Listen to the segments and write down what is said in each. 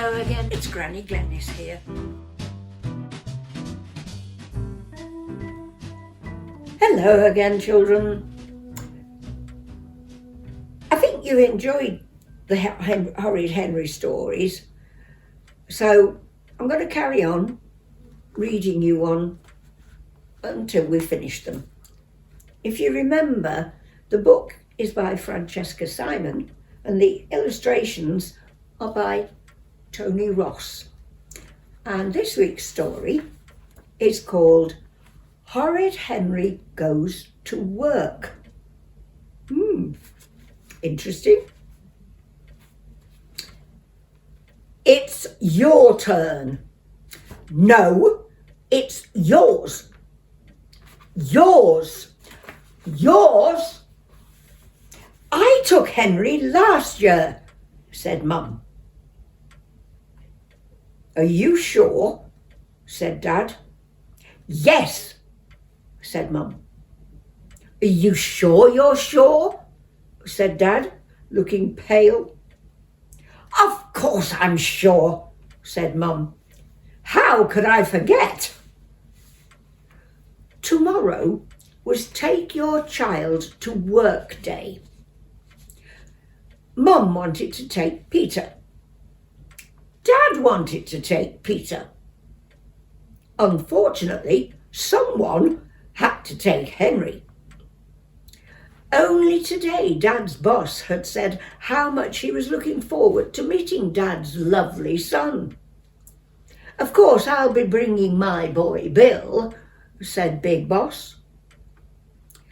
Hello again, it's Granny Glenis here. Hello again, children. I think you enjoyed the Horrid Henry stories, so I'm going to carry on reading you one until we finish them. If you remember, the book is by Francesca Simon and the illustrations are by Tony Ross. And this week's story is called Horrid Henry Goes to Work. Interesting. It's your turn. No, it's yours. Yours. Yours? I took Henry last year, said Mum. Are you sure? Said Dad. Yes, said Mum. Are you sure you're sure? Said Dad, looking pale. Of course I'm sure, said Mum. How could I forget? Tomorrow was Take Your Child to Work Day. Mum wanted to take Peter. Dad wanted to take Peter. Unfortunately, someone had to take Henry. Only today, Dad's boss had said how much he was looking forward to meeting Dad's lovely son. Of course, I'll be bringing my boy Bill, said Big Boss.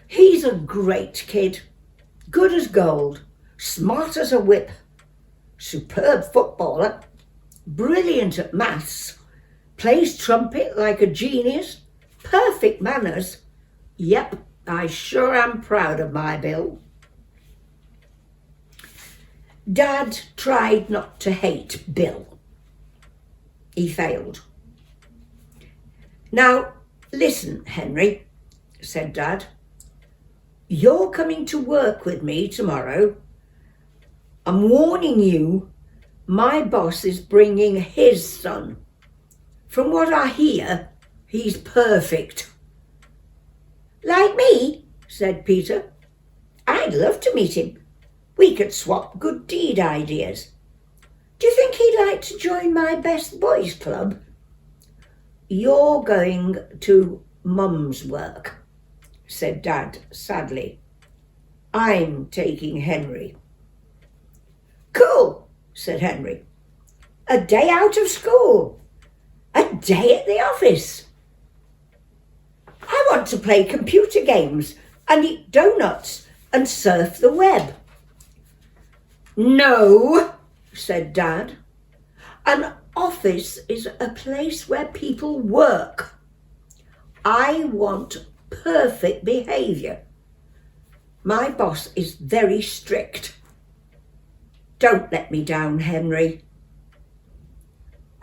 He's a great kid, good as gold, smart as a whip, superb footballer, brilliant at maths, plays trumpet like a genius, perfect manners. Yep, I sure am proud of my Bill. Dad tried not to hate Bill. He failed. Now, listen, Henry, said Dad. You're coming to work with me tomorrow. I'm warning you, my boss is bringing his son. From what I hear, he's perfect. Like me, said Peter. I'd love to meet him. We could swap good deed ideas. Do you think he'd like to join my best boys club? You're going to Mum's work, said Dad sadly. I'm taking Henry. Cool, said Henry. A day out of school. A day at the office. I want to play computer games and eat donuts and surf the web. No, said Dad. An office is a place where people work. I want perfect behaviour. My boss is very strict. Don't let me down, Henry.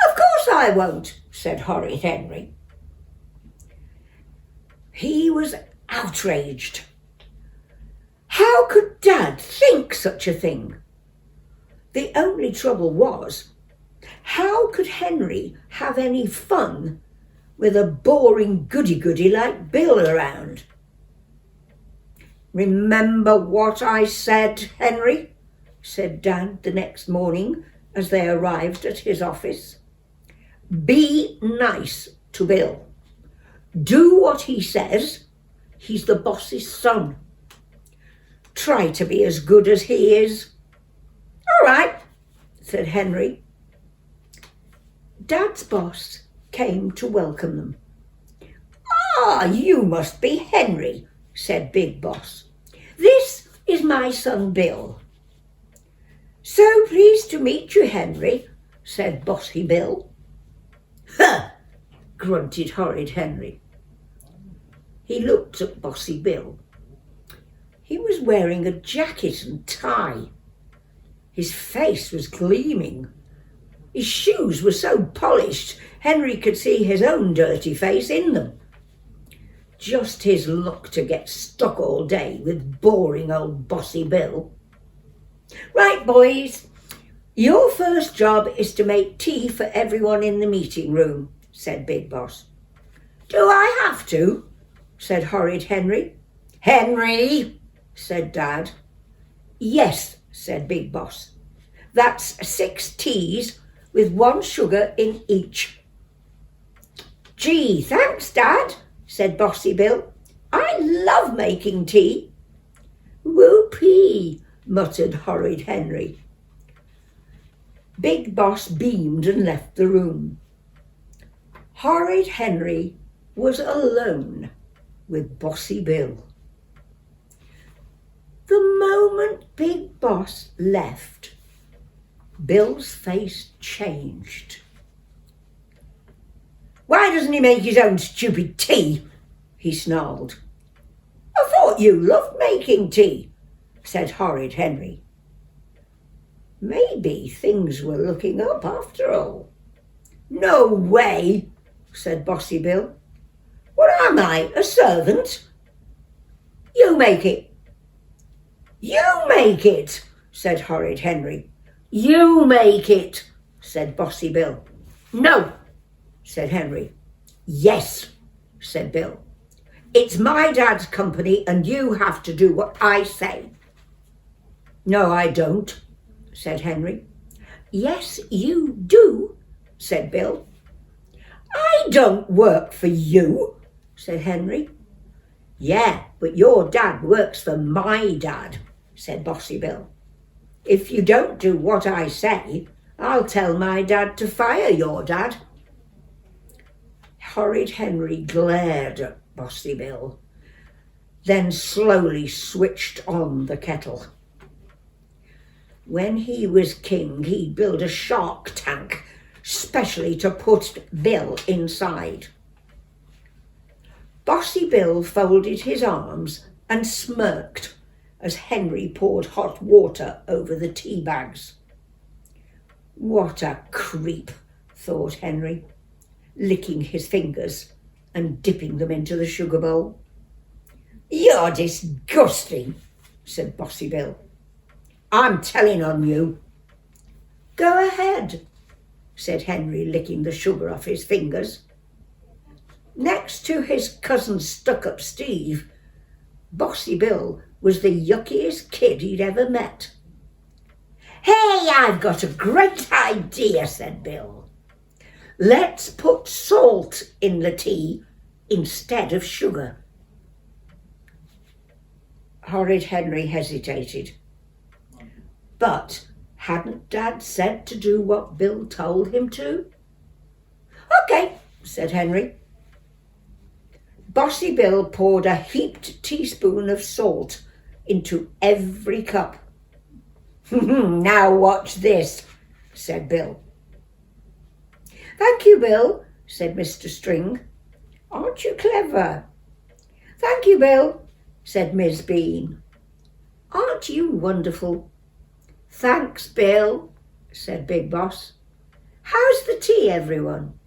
Of course I won't, said Horrid Henry. He was outraged. How could Dad think such a thing? The only trouble was, how could Henry have any fun with a boring goody-goody like Bill around? Remember what I said, Henry, said Dad the next morning as they arrived at his office. Be nice to Bill. Do what he says. He's the boss's son. Try to be as good as he is. All right, said Henry. Dad's boss came to welcome them. Ah, you must be Henry, said Big Boss. This is my son Bill. So pleased to meet you, Henry, said Bossy Bill. Huh, grunted Horrid Henry. He looked at Bossy Bill. He was wearing a jacket and tie. His face was gleaming. His shoes were so polished, Henry could see his own dirty face in them. Just his luck to get stuck all day with boring old Bossy Bill. Right, boys, Your first job is to make tea for everyone in the meeting room, said Big Boss. Do I have to? Said Horrid Henry. Henry, said Dad. Yes, said Big Boss. That's 6 teas with 1 sugar in each. Gee, thanks, Dad, said Bossy Bill. I love making tea. Whoopee, muttered Horrid Henry. Big Boss beamed and left the room. Horrid Henry was alone with Bossy Bill. The moment Big Boss left, Bill's face changed. Why doesn't he make his own stupid tea? He snarled. I thought you loved making tea, said Horrid Henry. Maybe things were looking up after all. No way, said Bossy Bill. What am I, a servant? You make it. You make it, said Horrid Henry. You make it, said Bossy Bill. No, said Henry. Yes, said Bill. It's my dad's company and you have to do what I say. No, I don't, said Henry. Yes, you do, said Bill. I don't work for you, said Henry. Yeah, but your dad works for my dad, said Bossy Bill. If you don't do what I say, I'll tell my dad to fire your dad. Horrid Henry glared at Bossy Bill, then slowly switched on the kettle. When he was king, he'd build a shark tank specially to put Bill inside. Bossy Bill folded his arms and smirked as Henry poured hot water over the tea bags. What a creep, thought Henry, licking his fingers and dipping them into the sugar bowl. You're disgusting, said Bossy Bill. I'm telling on you. Go ahead, said Henry, licking the sugar off his fingers. Next to his cousin Stuck-up Steve, Bossy Bill was the yuckiest kid he'd ever met. Hey, I've got a great idea, said Bill. Let's put salt in the tea instead of sugar. Horrid Henry hesitated. But hadn't Dad said to do what Bill told him to? Okay, said Henry. Bossy Bill poured a heaped teaspoon of salt into every cup. Now watch this, said Bill. Thank you, Bill, said Mr. String. Aren't you clever? Thank you, Bill, said Miss Bean. Aren't you wonderful? Thanks, Bill, said Big Boss. How's the tea, everyone?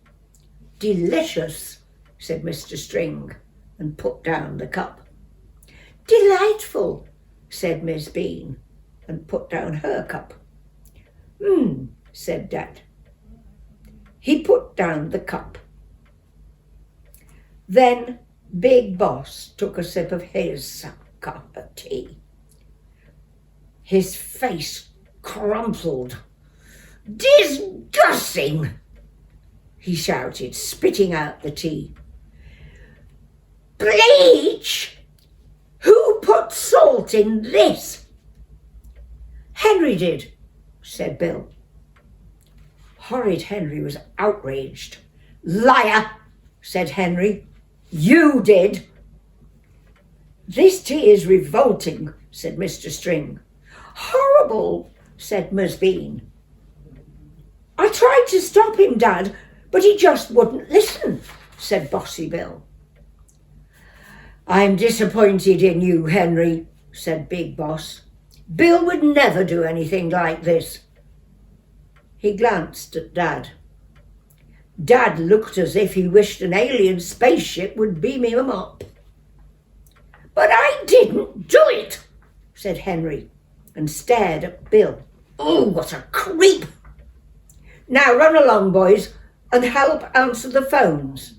Delicious, said Mr. String, and put down the cup. Delightful, said Miss Bean, and put down her cup. Said Dad. He put down the cup. Then Big Boss took a sip of his cup of tea. His face crumpled. Disgusting, he shouted, spitting out the tea. Bleach! Who put salt in this? Henry did, said Bill. Horrid Henry was outraged. Liar, said Henry. You did. This tea is revolting, said Mr. String. Horrible, said Miss Bean. I tried to stop him, Dad, but he just wouldn't listen, said Bossy Bill. I'm disappointed in you, Henry, said Big Boss. Bill would never do anything like this. He glanced at Dad. Dad looked as if he wished an alien spaceship would beam him up. But I didn't do it, said Henry, and stared at Bill. Oh, what a creep! Now run along, boys, and help answer the phones.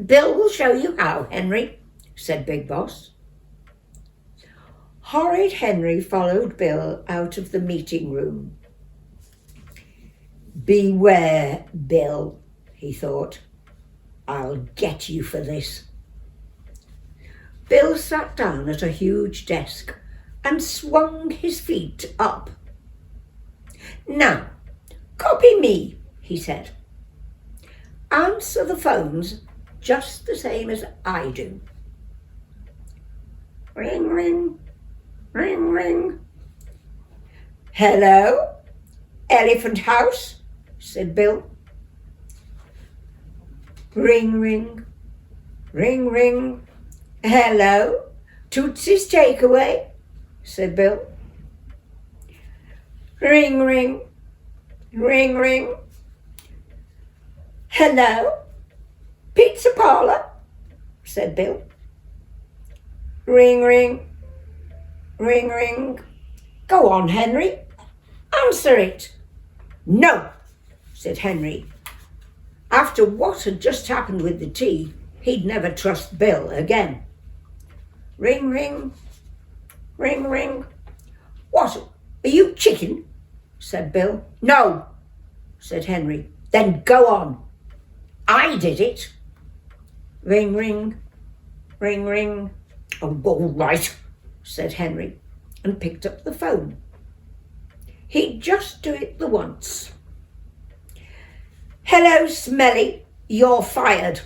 Bill will show you how, Henry, said Big Boss. Horrid Henry followed Bill out of the meeting room. Beware, Bill, he thought. I'll get you for this. Bill sat down at a huge desk and swung his feet up. Now, copy me, he said. Answer the phones just the same as I do. Ring, ring, ring, ring. Hello, Elephant House, said Bill. Ring, ring, ring, ring. Hello, Tootsie's Takeaway, said Bill. Ring, ring, ring, ring. Hello, Pizza Parlour, said Bill. Ring, ring, ring, ring. Go on, Henry, answer it. No, said Henry. After what had just happened with the tea, he'd never trust Bill again. Ring, ring, ring, ring. What, are you chicken? Said Bill. No, said Henry. Then go on. I did it. Ring, ring, ring, ring. Oh, all right, said Henry, and picked up the phone. He'd just do it the once. Hello, Smelly, you're fired.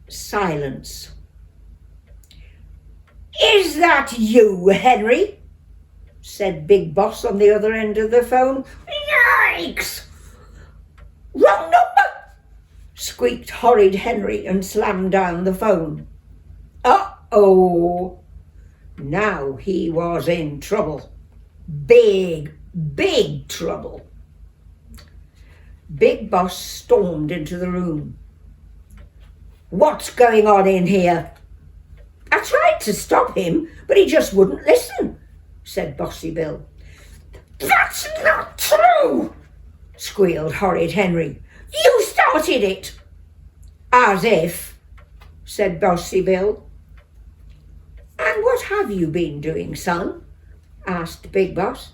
Silence. Is that you, Henry? Said Big Boss on the other end of the phone. Yikes! Wrong number! Squeaked Horrid Henry and slammed down the phone. Uh-oh! Now he was in trouble. Big, big trouble. Big Boss stormed into the room. What's going on in here? I tried to stop him, but he just wouldn't listen, said Bossy Bill. That's not true, squealed Horrid Henry. You started it. As if, said Bossy Bill. And what have you been doing, son? Asked Big Boss.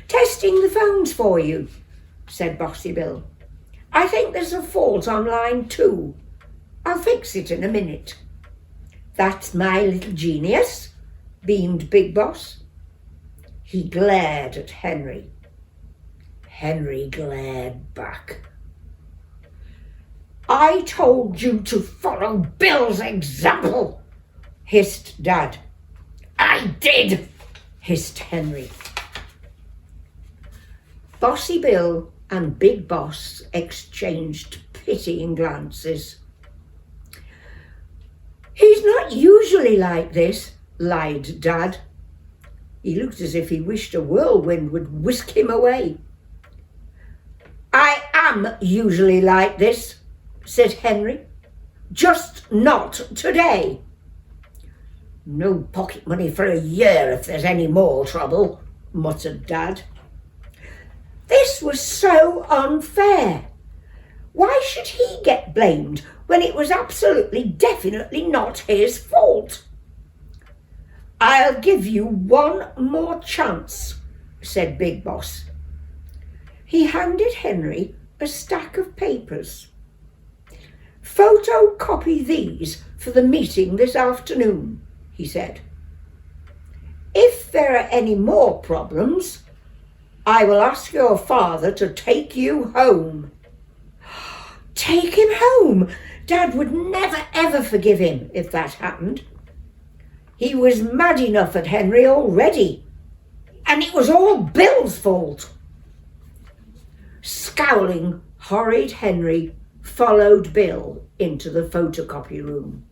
Testing the phones for you, said Bossy Bill. I think there's a fault on line 2. I'll fix it in a minute. That's my little genius, beamed Big Boss. He glared at Henry. Henry glared back. I told you to follow Bill's example, hissed Dad. I did, hissed Henry. Bossy Bill and Big Boss exchanged pitying glances. He's not usually like this, lied Dad. He looked as if he wished a whirlwind would whisk him away. I am usually like this, said Henry. Just not today. No pocket money for a year if there's any more trouble, muttered Dad. This was so unfair. Why should he get blamed when it was absolutely definitely not his fault? I'll give you one more chance, said Big Boss. He handed Henry a stack of papers. Photocopy these for the meeting this afternoon, he said. If there are any more problems, I will ask your father to take you home. Take him home? Dad would never ever forgive him if that happened. He was mad enough at Henry already, and it was all Bill's fault. Scowling, Horrid Henry followed Bill into the photocopy room.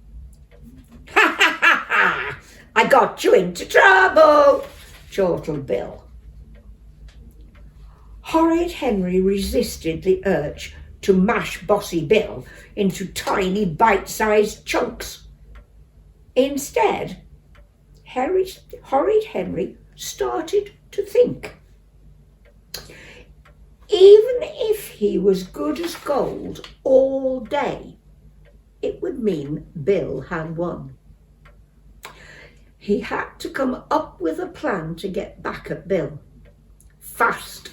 Ha ha ha ha! I got you into trouble, chortled Bill. Horrid Henry resisted the urge to mash Bossy Bill into tiny bite-sized chunks. Instead, Horrid Henry started to think. Even if he was good as gold all day, it would mean Bill had won. He had to come up with a plan to get back at Bill. Fast.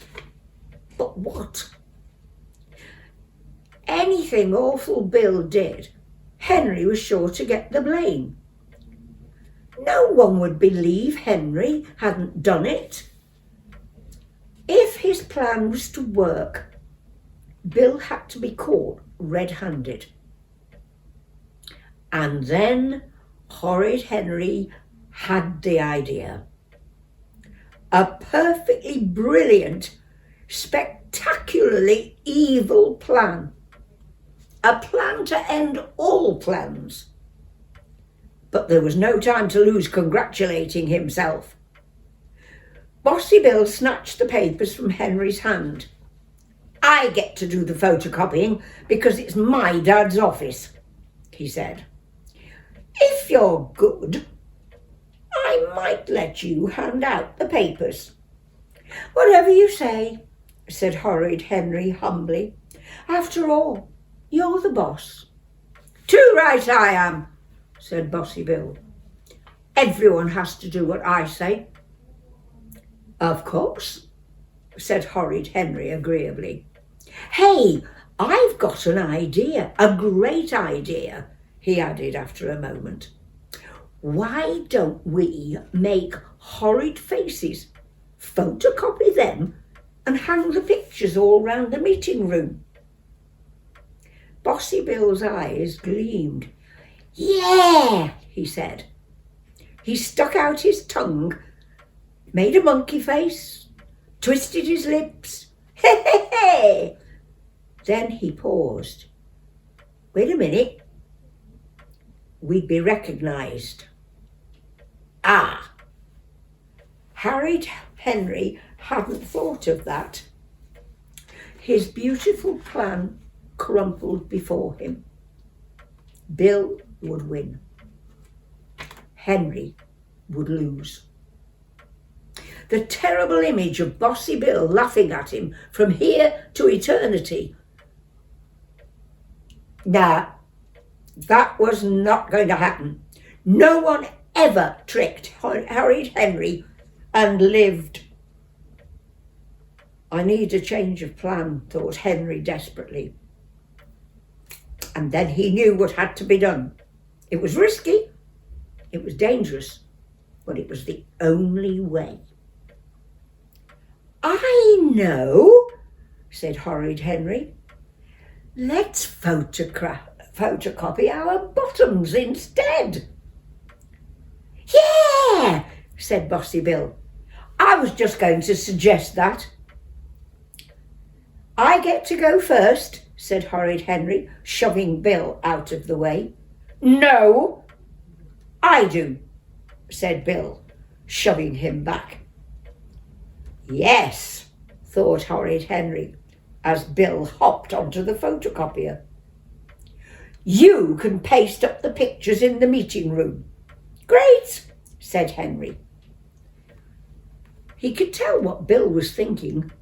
But what? Anything awful Bill did, Henry was sure to get the blame. No one would believe Henry hadn't done it. If his plan was to work, Bill had to be caught red-handed. And then Horrid Henry had the idea. A perfectly brilliant, spectacularly evil plan. A plan to end all plans. But there was no time to lose congratulating himself. Bossy Bill snatched the papers from Henry's hand. I get to do the photocopying because it's my dad's office, he said. If you're good, I might let you hand out the papers. Whatever you say, said Horrid Henry humbly. After all, you're the boss. Too right I am, said Bossy Bill. Everyone has to do what I say. Of course, said Horrid Henry agreeably. Hey, I've got an idea, a great idea, he added after a moment. Why don't we make horrid faces, photocopy them, and hang the pictures all round the meeting room? Bossy Bill's eyes gleamed. Yeah, he said. He stuck out his tongue, made a monkey face, twisted his lips. Hey, hey, hey! Then he paused. Wait a minute. We'd be recognised. Ah! Horrid Henry hadn't thought of that. His beautiful plan crumpled before him. Bill would win. Henry would lose. The terrible image of Bossy Bill laughing at him from here to eternity. Nah, that was not going to happen. No one ever tricked Horrid Henry and lived. I need a change of plan, thought Henry desperately. And then he knew what had to be done. It was risky, it was dangerous, but it was the only way. I know, said Horrid Henry. Let's photocopy our bottoms instead. Yeah, said Bossy Bill. I was just going to suggest that. I get to go first, said Horrid Henry, shoving Bill out of the way. No, I do, said Bill, shoving him back. Yes, thought Horrid Henry, as Bill hopped onto the photocopier. You can paste up the pictures in the meeting room. Great, said Henry. He could tell what Bill was thinking.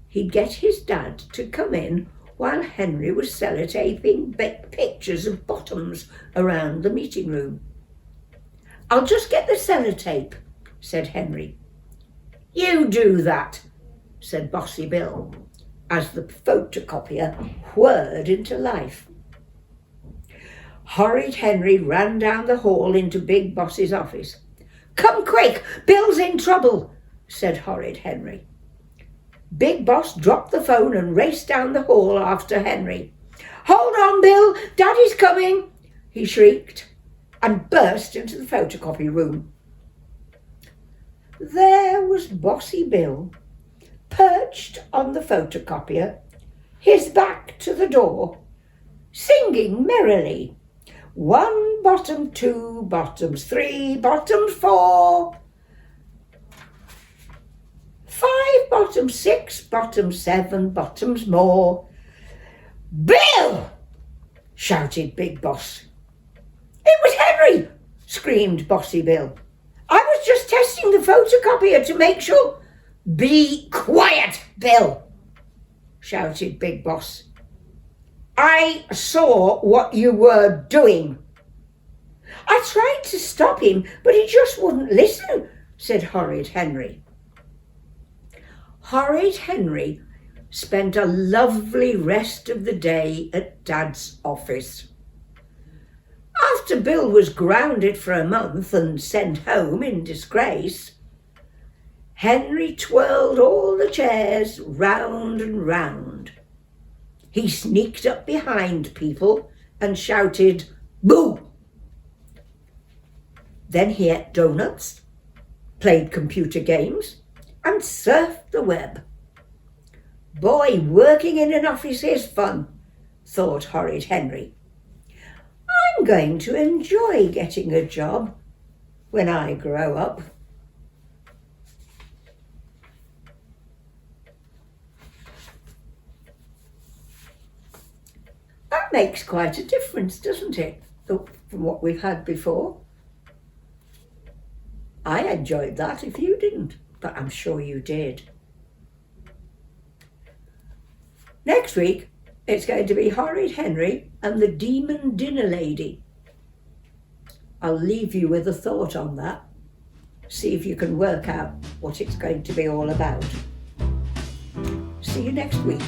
He'd get his dad to come in while Henry was sellotaping pictures of bottoms around the meeting room. I'll just get the sellotape, said Henry. You do that, said Bossy Bill, as the photocopier whirred into life. Horrid Henry ran down the hall into Big Boss's office. Come quick, Bill's in trouble, said Horrid Henry. Big Boss dropped the phone and raced down the hall after Henry. Hold on, Bill, Daddy's coming, he shrieked, and burst into the photocopy room. There was Bossy Bill, perched on the photocopier, his back to the door, singing merrily. 1 bottom, 2 bottoms, 3 bottoms, 4. 5 bottoms, 6 bottoms, 7 bottoms more. Bill! Shouted Big Boss. It was Henry! Screamed Bossy Bill. I was was just testing the photocopier to make sure. Be quiet, Bill, shouted Big Boss. I saw what you were doing. I tried to stop him, but he just wouldn't listen, said Horrid Henry. Horrid Henry spent a lovely rest of the day at Dad's office. After Bill was grounded for a month and sent home in disgrace, Henry twirled all the chairs round and round. He sneaked up behind people and shouted, "Boo!" Then he ate donuts, played computer games, and surfed the web. Boy, working in an office is fun, thought Horrid Henry. I'm going to enjoy getting a job when I grow up. That makes quite a difference, doesn't it, from what we've had before? I enjoyed that if you didn't, but I'm sure you did. Next week, it's going to be Horrid Henry and the Demon Dinner Lady. I'll leave you with a thought on that. See if you can work out what it's going to be all about. See you next week.